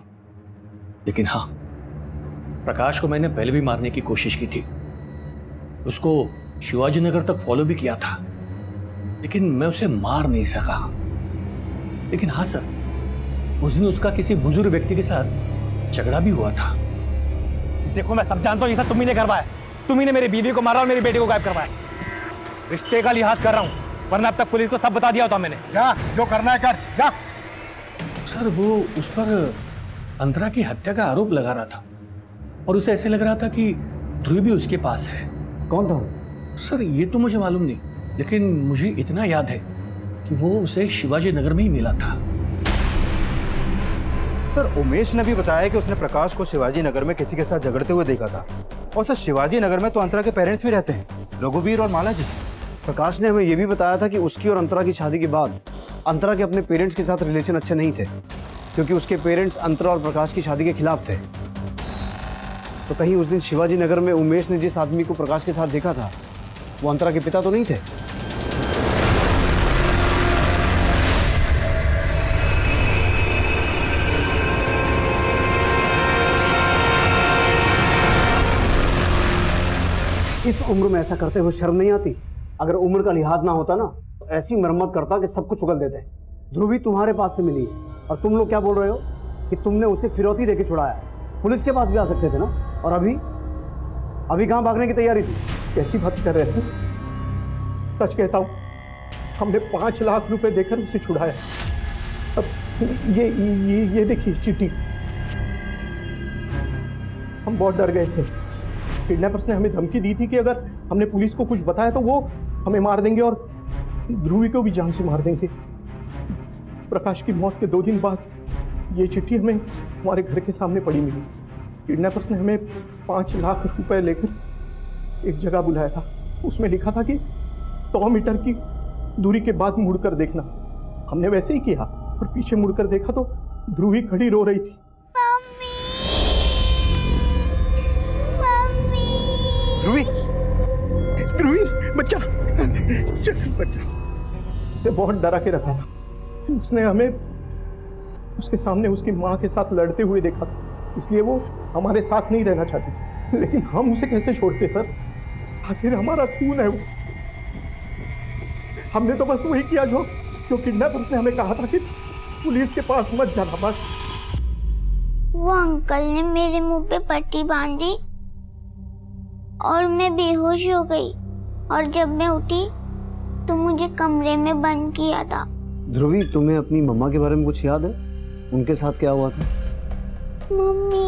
लेकिन हाँ, प्रकाश को मैंने पहले भी मारने की कोशिश की थी। उसको शिवाजी नगर तक फॉलो भी किया था, लेकिन मैं उसे मार नहीं सका। लेकिन हाँ सर, उस दिन उसका किसी बुजुर्ग व्यक्ति के साथ झगड़ा भी हुआ था। देखो मैं सब जानता हूँ, ये सब तुम ही ने करवाया। तुम ही ने मेरी बीवी को मारा और मेरी बेटी को गायब करवाया। रिश्ते का लिहाज कर रहा हूँ, वरना अब तक पुलिस को सब बता दिया होता मैंने। जा, जो करना है कर, जा। सर वो उस पर अंतरा की हत्या का आरोप लगा रहा था और उसे ऐसे लग रहा था कि ध्रुव भी उसके पास है। कौन था? सर ये तो मुझे मालूम नहीं, लेकिन मुझे इतना याद है कि वो उसे शिवाजी नगर में ही मिला था। सर उमेश ने भी बताया कि उसने प्रकाश को शिवाजी नगर में किसी के साथ झगड़ते हुए देखा था। और सर शिवाजी नगर में तो अंतरा के पेरेंट्स भी रहते हैं, रघुवीर और माला जी। प्रकाश ने हमें यह भी बताया था कि उसकी और अंतरा की शादी के बाद अंतरा के अपने पेरेंट्स के साथ रिलेशन अच्छे नहीं थे, क्योंकि उसके पेरेंट्स अंतरा और प्रकाश की शादी के खिलाफ थे। तो कहीं उस दिन शिवाजी नगर में उमेश ने जिस आदमी को प्रकाश के साथ देखा था वो अंतरा के पिता तो नहीं थे? इस उम्र में ऐसा करते हुए शर्म नहीं आती? अगर उम्र का लिहाज ना होता ना तो ऐसी मरम्मत करता कि सब कुछ उगल देते। ध्रुवी तुम्हारे पास से मिली और तुम लोग क्या बोल रहे हो कि तुमने उसे फिरौती देके छुड़ाया। पुलिस के पास भी आ सकते थे ना। और अभी कहाँ भागने की तैयारी थी? कैसी बात कर रहे हैं सर? सच कहता हूँ, हमने 5 लाख रुपए देकर उसे छुड़ाया। अब ये देखिए चिट्ठी। हम बहुत डर गए थे। किडनैपर्स ने हमें धमकी दी थी कि अगर हमने पुलिस को कुछ बताया तो वो हमें मार देंगे और ध्रुवी को भी जान से मार देंगे। प्रकाश की मौत के 2 दिन बाद ये चिट्ठी हमें हमारे घर के सामने पड़ी मिली। किडनैपर्स ने हमें 5 लाख रुपए लेकर एक जगह बुलाया था। उसमें लिखा था कि 100 मीटर की दूरी के बाद मुड़कर देखना। हमने वैसे ही किया और पीछे मुड़कर देखा तो ध्रुवी खड़ी रो रही थी। ध्रुवी, ध्रुवी बच्चा, बच्चा उसे बहुत डरा के रखा था। उसने हमें उसके सामने उसकी माँ के साथ लड़ते हुए देखा था, इसलिए वो हमारे साथ नहीं रहना चाहती थी। लेकिन हम उसे कैसे छोड़ते सर? आखिर हमारा खून है वो। हमने तो बस वही किया जो किडनैपर्स ने हमें कहा था कि पुलिस के पास मत जाना। बस वो अंकल ने मेरे मुंह पे पट्टी बांधी और मैं बेहोश हो गई और जब मैं उठी तो मुझे कमरे में बंद किया था। ध्रुवी, तुम्हें अपनी मम्मा के बारे में कुछ याद है? उनके साथ क्या हुआ था? मम्मी,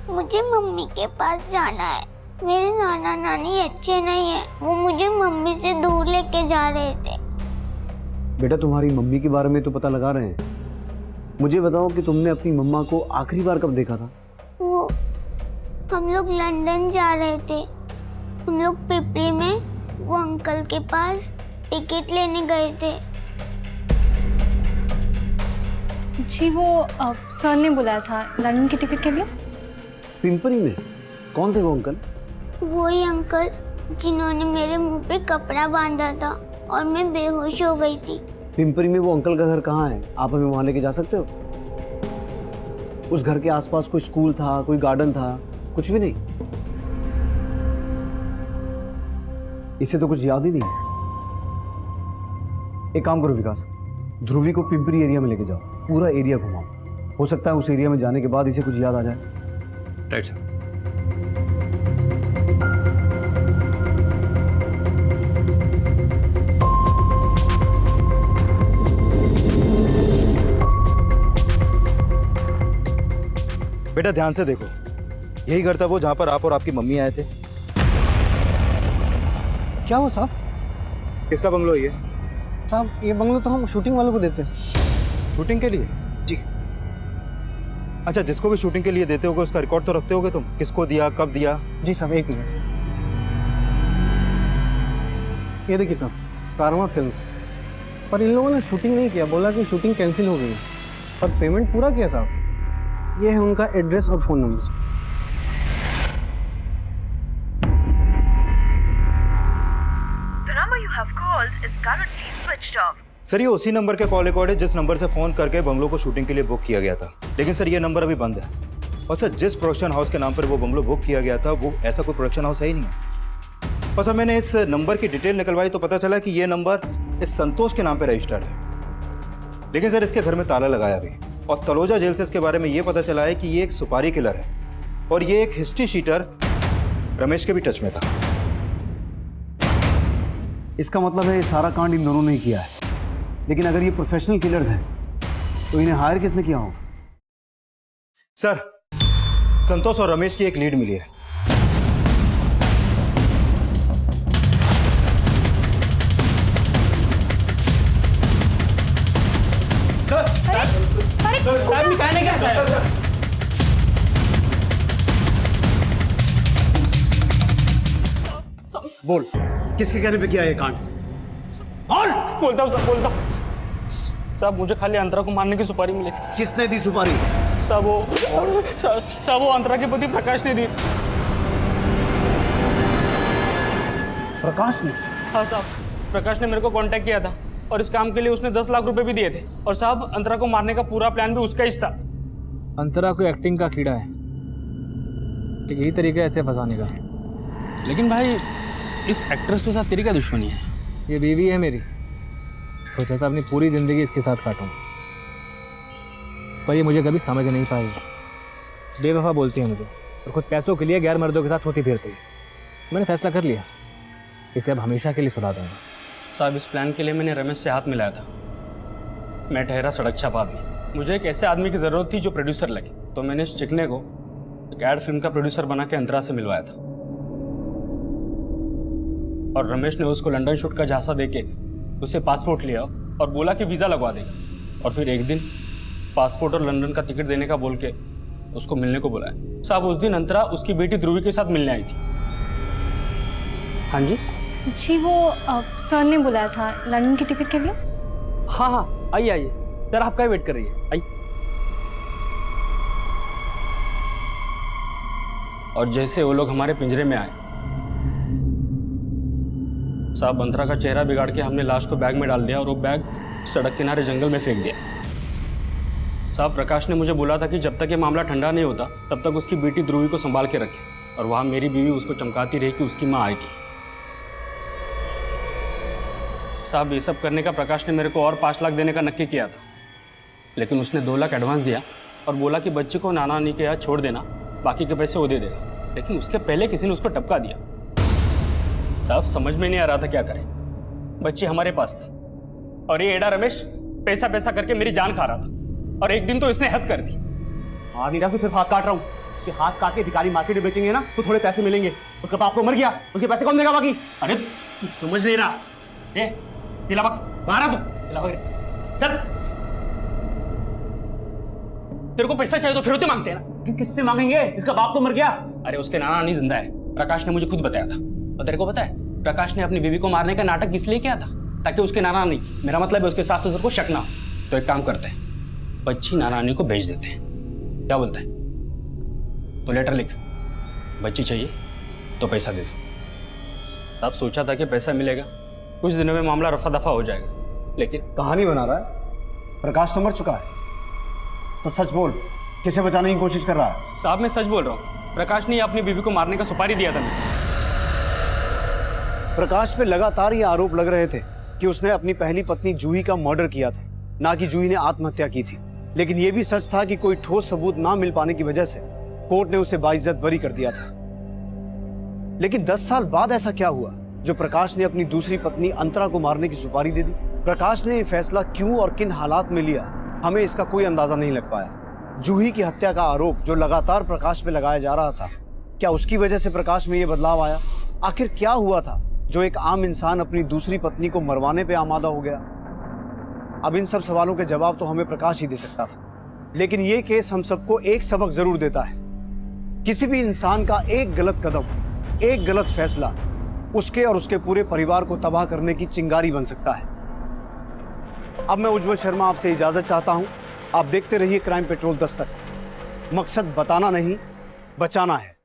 मुझे मम्मी के पास जाना है। मेरे नाना नानी अच्छे नहीं है, वो मुझे मम्मी से दूर लेके जा रहे थे। बेटा तुम्हारी मम्मी के बारे में तो पता लगा रहे हैं, मुझे बताओ कि तुमने अपनी मम्मा को आखिरी बार कब देखा था? वो हम लोग लंदन जा रहे थे, हम लोग पिपरी में वो अंकल के पास टिकट लेने गए थे। जी वो सर ने बुलाया था लंदन की टिकट के लिए। पिंपरी में? कौन थे वो अंकल? वही अंकल जिन्होंने मेरे मुंह पे कपड़ा बांधा था और मैं बेहोश हो गई थी। पिंपरी में वो अंकल का घर कहाँ है? आप हमें वहाँ लेके जा सकते हो? उस घर के आसपास कोई स्कूल था, कोई गार्डन था? कुछ भी नहीं? इसे तो कुछ याद ही नहीं है। एक काम करो विकास, ध्रुवी को पिंपरी एरिया में लेके जाओ, पूरा एरिया घुमाओ। हो सकता है उस एरिया में जाने के बाद इसे कुछ याद आ जाए। Right sir. बेटा ध्यान से देखो, यही घर था वो जहां पर आप और आपकी मम्मी आए थे। क्या हो साहब? किसका बंगलो है ये? साहब ये बंगलो तो हम शूटिंग वालों को देते हैं। शूटिंग के लिए? जी। अच्छा, जिसको भी शूटिंग के लिए देते होगे उसका रिकॉर्ड तो रखते होगे तुम? किसको दिया, कब दिया? जी साहब, एक मिनट। ये देखिए साहब, कारवां फिल्म्स, पर इन लोगों ने शूटिंग नहीं किया, बोला कि शूटिंग कैंसिल हो गई, पर पेमेंट पूरा किया साहब। ये है उनका एड्रेस और फ़ोन नंबर। सर ये उसी नंबर के कॉल रिकॉर्ड है जिस नंबर से फ़ोन करके बंगलो को शूटिंग के लिए बुक किया गया था। लेकिन सर ये नंबर अभी बंद है। और सर जिस प्रोडक्शन हाउस के नाम पर वो बंगलो बुक किया गया था वो ऐसा कोई प्रोडक्शन हाउस है ही नहीं है। और सर मैंने इस नंबर की डिटेल निकलवाई तो पता चला कि ये नंबर इस संतोष के नाम पर रजिस्टर्ड है। लेकिन सर इसके घर में ताला लगाया अभी। और तलोजा जेल से इसके बारे में ये पता चला है कि ये एक सुपारी किलर है और ये एक हिस्ट्री शीटर रमेश के भी टच में था। इसका मतलब है ये सारा कांड इन दोनों ने ही किया है। लेकिन अगर ये प्रोफेशनल किलर्स हैं तो इन्हें हायर किसने किया होगा? सर संतोष और रमेश की एक लीड मिली है। साहब निकालने क्या सर? बोल, किसके कहने पे किया ये कांड? बोलता हूँ साहब, मुझे खाली अंतरा को मारने की सुपारी मिली थी। किसने दी सुपारी? साहब वो अंतरा के पति प्रकाश ने दी। प्रकाश ने? हाँ साहब, प्रकाश ने मेरे को कांटेक्ट किया था और इस काम के लिए उसने 10 लाख रुपए भी दिए थे। और साहब अंतरा को मारने का पूरा प्लान भी उसका ही था। अंतरा को एक्टिंग का कीड़ा है, यही तरीका है ऐसे फंसाने का। लेकिन भाई इस एक्ट्रेस के साथ तेरी क्या दुश्मनी है? ये बीवी है मेरी, सोचा था अपनी पूरी जिंदगी इसके साथ काटूं, पर ये मुझे कभी समझ नहीं पाई। बेवफा बोलती है मुझे और खुद पैसों के लिए गैर मर्दों के साथ होती फिरती है। मैंने फैसला कर लिया, इसे अब हमेशा के लिए सुला दूंगा। साहब इस प्लान के लिए मैंने रमेश से हाथ मिलाया था। मैं ठहरा सड़क छाप आदमी, मुझे एक ऐसे आदमी की ज़रूरत थी जो प्रोड्यूसर लगे। तो मैंने इस चिकने को एक एड फिल्म का प्रोड्यूसर बना के अंतरा से मिलवाया था और रमेश ने उसको लंदन शूट का झांसा देके उसे पासपोर्ट लिया और बोला कि वीज़ा लगवा देगा। और फिर एक दिन पासपोर्ट और लंदन का टिकट देने का बोल के उसको मिलने को बुलाया। साहब उस दिन अंतरा उसकी बेटी ध्रुवी के साथ मिलने आई थी। हाँ जी जी वो सर ने बुलाया था लंदन की टिकट के लिए। हाँ आइए आइए, सर आपका ही वेट कर रही है, आइए। और जैसे वो लोग हमारे पिंजरे में आए, साहब अंतरा का चेहरा बिगाड़ के हमने लाश को बैग में डाल दिया और वो बैग सड़क किनारे जंगल में फेंक दिया। साहब प्रकाश ने मुझे बोला था कि जब तक ये मामला ठंडा नहीं होता तब तक उसकी बेटी ध्रुवी को संभाल के रखे और वहाँ मेरी बीवी उसको चमकाती रही कि उसकी माँ आएगी। साहब ये सब करने का प्रकाश ने मेरे को और 5 लाख देने का नक्की किया था, लेकिन उसने 2 लाख एडवांस दिया और बोला कि बच्चे को नाना नानी के यहाँ छोड़ देना, बाकी के पैसे वो दे देगा। लेकिन उसके पहले किसी ने उसको टपका दिया। साहब समझ में नहीं आ रहा था क्या करें, बच्ची हमारे पास थी और ये एडा रमेश पैसा पैसा करके मेरी जान खा रहा था और एक दिन तो इसने हद कर दी। हाँ नीरा से सिर्फ हाथ काट रहा हूँ कि हाथ काट के भिखारी मार्केट में बेचेंगे ना तो थोड़े पैसे मिलेंगे। उसका बाप तो मर गया, उसके पैसे कौन देगा बाकी? अरे तू समझ नहीं रहा, ए बाहर आ तू। चल। तेरे को पैसा चाहिए तो फिर तो मांगते हैं ना। किससे मांगेंगे? इसका बाप तो मर गया। अरे उसके नाना नानी जिंदा है, प्रकाश ने मुझे खुद बताया था। और तेरे को पता है प्रकाश ने अपनी बीवी को मारने का नाटक इसलिए किया था ताकि उसके नाना नानी, मेरा मतलब है उसके सास ससुर को शक ना हो। तो एक काम करते हैं, बच्ची नाना नानी को भेज देते हैं। क्या बोलता है? तो लेटर लिख, बच्ची चाहिए तो पैसा दे दो। तब सोचा था कि पैसा मिलेगा, कुछ दिनों में मामला रफा दफा हो जाएगा, लेकिन कहानी बना रहा है। प्रकाश तो मर चुका है। तो सच बोल, किसे बचाने की कोशिश कर रहा है? साहब मैं सच बोल रहा हूँ, प्रकाश ने अपनी बीवी को मारने का सुपारी दिया था मुझे। प्रकाश पे लगातार ये आरोप लग रहे थे कि उसने अपनी पहली पत्नी जूही का मर्डर किया था, ना कि जूही ने आत्महत्या की थी। लेकिन यह भी सच था कि कोई ठोस सबूत ना मिल पाने की वजह से कोर्ट ने उसे बाइज्जत बरी कर दिया था। लेकिन 10 साल बाद ऐसा क्या हुआ जो प्रकाश ने अपनी दूसरी पत्नी अंतरा को मारने की सुपारी दे दी? प्रकाश ने यह फैसला क्यों और किन हालात में लिया, हमें इसका कोई अंदाजा नहीं लग पाया। जूही की हत्या का आरोप जो लगातार प्रकाश पे लगाया जा रहा था, क्या उसकी वजह से प्रकाश में यह बदलाव आया? आखिर क्या हुआ था जो एक आम इंसान अपनी दूसरी पत्नी को मरवाने पे आमादा हो गया? अब इन सब सवालों के जवाब तो हमें प्रकाश ही दे सकता था। लेकिन यह केस हम सबको एक सबक जरूर देता है। किसी भी इंसान का एक गलत कदम, एक गलत फैसला उसके और उसके पूरे परिवार को तबाह करने की चिंगारी बन सकता है। अब मैं उज्जवल शर्मा आपसे इजाजत चाहता हूं। आप देखते रहिए क्राइम पेट्रोल दस्तक। मकसद बताना नहीं, बचाना है।